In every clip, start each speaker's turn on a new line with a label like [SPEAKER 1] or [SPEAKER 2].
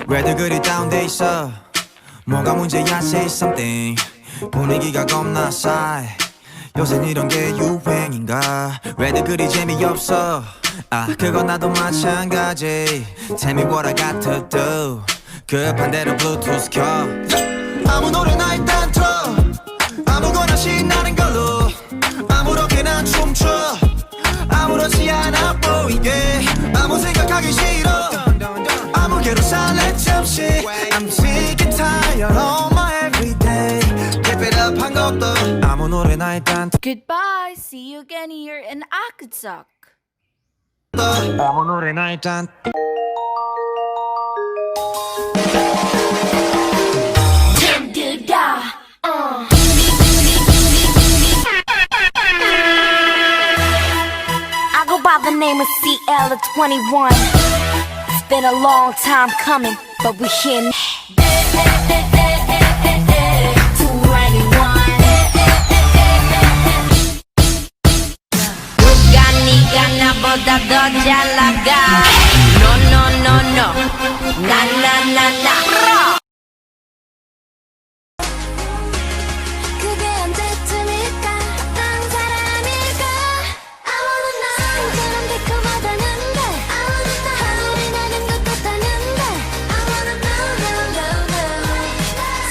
[SPEAKER 1] 왜들 그리 다운돼 있어 뭐가 문제야 say something 분위기가 겁나 싸해 요샌 이런 게 유행인가 왜들 그리 재미없어 아 그건 나도 마찬가지 Tell me what I got to do 급한 대로 블루투스 켜 아무 노래나 일단 틀어 아무거나 신나는 걸로 아무렇게나 춤춰 아무렇지 않아 보이게 아무 생각하기 싫어 아무개로 살래 잠시 I'm sick and tired of my everyday Keep it up 한 것도 아무 노래나 일단
[SPEAKER 2] Goodbye, see you again here in Acadsoc.
[SPEAKER 1] 아무 노래나 일단
[SPEAKER 3] I go by the name of CL at 21. It's been a long time coming, but we here now. 21. 누가 네가 나보다 더 잘 나가? No no no no. 나 나 나 나. 그게 언제쯤일까? 어떤 사람일까? I wanna know. 처럼 달콤하다는데 I wanna know. 하늘이 나는 것 같다는데 I wanna know, know, know, know.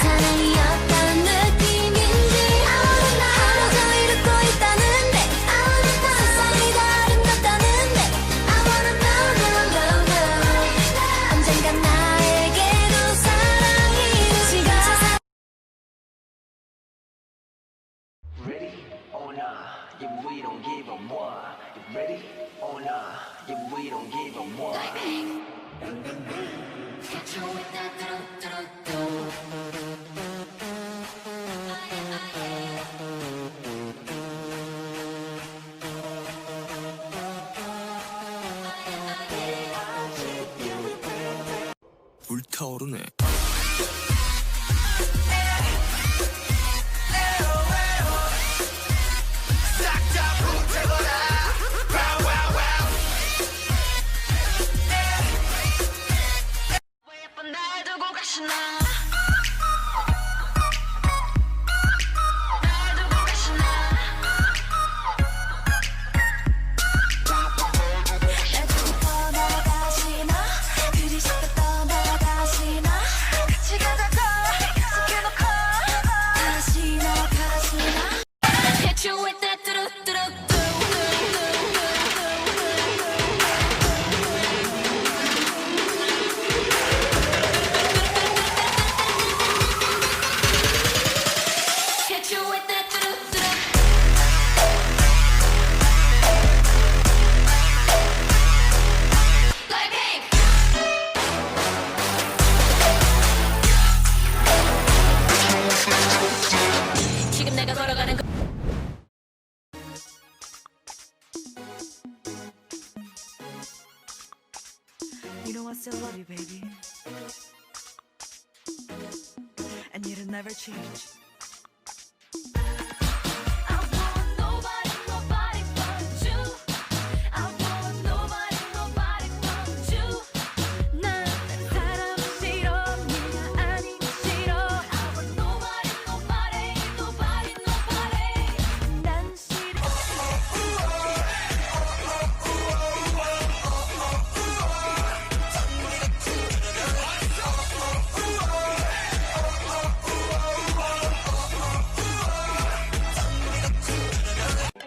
[SPEAKER 3] 사랑이 어떤 느낌인지 I wanna know. 하루 종일 웃고 있다는데 I wanna know. 세상이 다 아름답다는데 I wanna know, know, know, know. 언젠가 나에게도 사랑이 시간
[SPEAKER 4] Ready or not, yeah, we don't give a what. You ready or not, yeah, we don't give a what.
[SPEAKER 1] 불타오르네
[SPEAKER 3] 예쁜 날 두고 가시나 날 두고 가시나 날 두고 떠나가시나 그리 쉽게 떠나가시나 같이 가자고 약속해놓고 가시나 가시나 Hit you with that 뚜루뚜루뚜 Hit you with that 뚜루뚜루 Like pink 지금 내가 걸어가는 거
[SPEAKER 5] You know I still love you, baby. And it'll never change.
[SPEAKER 3] I want nobody, nobody but you. I want nobody, nobody but you. 난 사람 싫어, 네가 아닌 싫어. I want nobody, nobody, nobody, nobody. 난 싫어.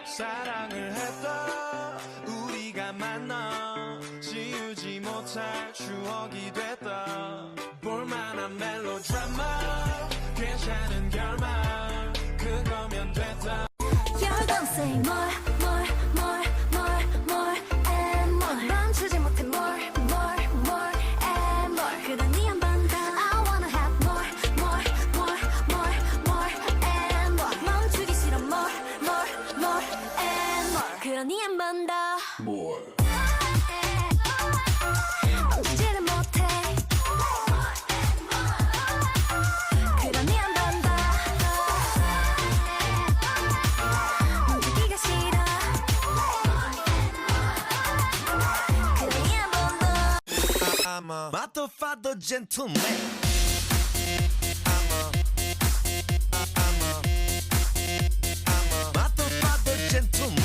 [SPEAKER 6] 사랑을 했다 우리가 만나 지우지 못할 추억이 됐다 볼만한 멜로드라마 괜찮은 결말 그거면 됐다
[SPEAKER 3] You don't say more, more, more, more, more and more. 멈추지 못해 more, more, more and more. 그러니 한 번 더. I wanna have more, more, more, more, more and more. 멈추기 싫어 more, more, more and more. 그러니 한 번 더. 멈추지를 못해. 그러니 한 번 더. 멈추기가 싫어.
[SPEAKER 6] I'm a motherfucker gentleman. Motherfucker gentleman.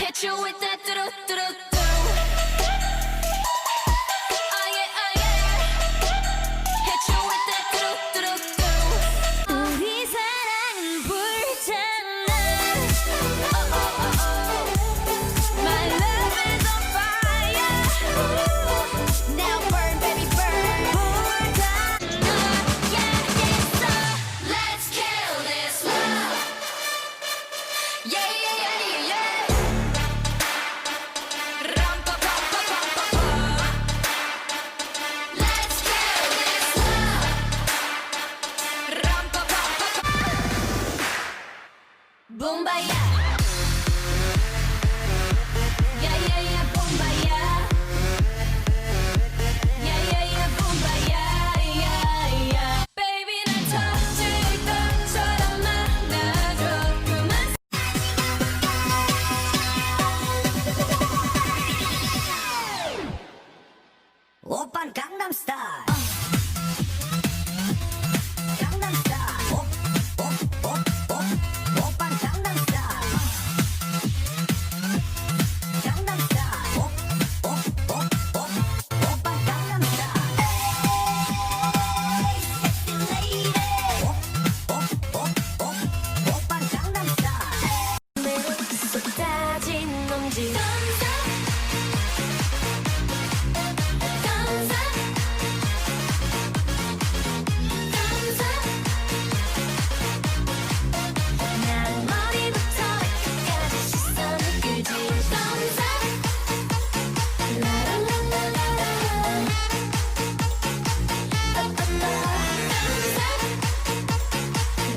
[SPEAKER 3] Hit you with that do-do-do-do. Oh yeah, oh yeah. Hit you with that do-do-do-do. 우리 사랑은 불타나. Oh oh oh oh. My love is on fire. Now burn, baby, burn. 불타나. Yeah, yeah, so let's kill this love. Yeah, yeah, yeah, yeah, yeah. Boombayah. Yeah, yeah, yeah, boombayah. Yeah, yeah, yeah, boombayah. Yeah, yeah. Baby, 날 터질 것처럼 만나줘. 그만.
[SPEAKER 7] 오빤 강남스타일 강남스타일 오빤 강남스타일 강남스타일 오빤 강남스타일 섹시 레이디 오빤 강남스타일
[SPEAKER 3] 매로 쏟아진 nom지. 난 머리부터 발끝까지 시선을 끌지. 라라라라라라.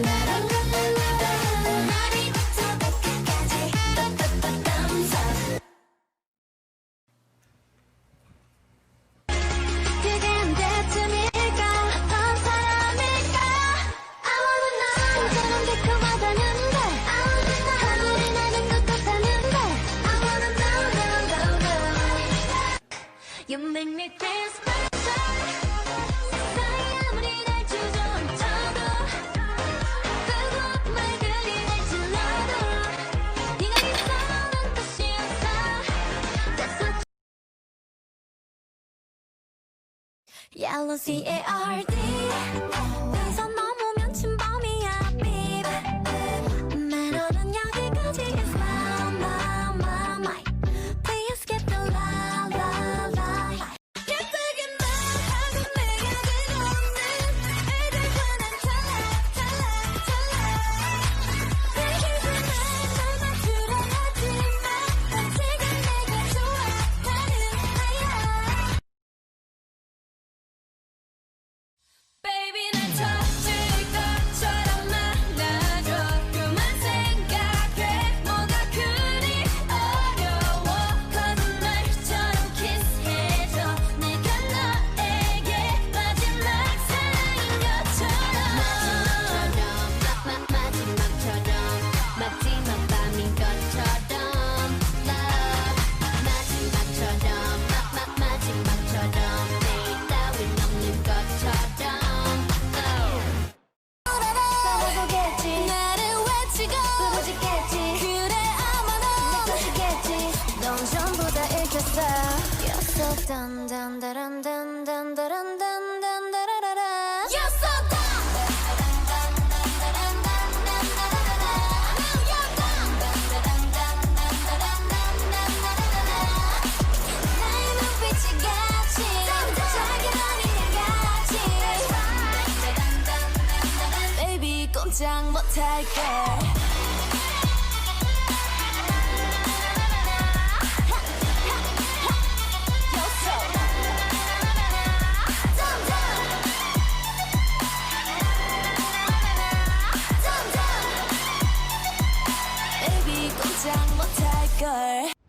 [SPEAKER 3] 라라라라라라. 머리부터 발끝까지 thumbs up. 그게 언제쯤일까? 어떤 사람일까? I wanna know. 너처럼 달콤하다는데 I wanna know. 하늘이 나는 것 같다는데 I wanna know, know, know, know. You make me feel special. 세상이 아무리 날 주저앉혀도 그곳 말들이 날 질러도 네가 있어는 뜻이 없어. That's what Yellow C-A-R-D 왼손 넘으면 침범이야 babe 매너는 여기까지 is my mind Please get the lie 예쁘게 말하고 내가 들어오는 애들과 난 달라 내 기준은 널 맞추려 하지만 난 지금 내가 좋아하는 아이야 Baby, 날 터질 것처럼 만나줘. 그만 생각해. 뭐가 그리 어려워. 거짓말처럼 키스해줘. 내가 너에게 마지막 사랑인 것처럼. 마지막 밤인 것처럼. Love. 마지막처럼. 내일 따윈 없는 것처럼. 바라보겠지 나를 외치고 부르짖겠지 그래 아마 넌 내 것이겠지 넌 전부 다 읽혔어 You're so dun dun dun dun dun dun dun dun dun You're so dumb 나의 눈빛이 같이 자기 머리에 같이 Baby 꼼짝 못할게 Baby 꼼짝 못할게 girl.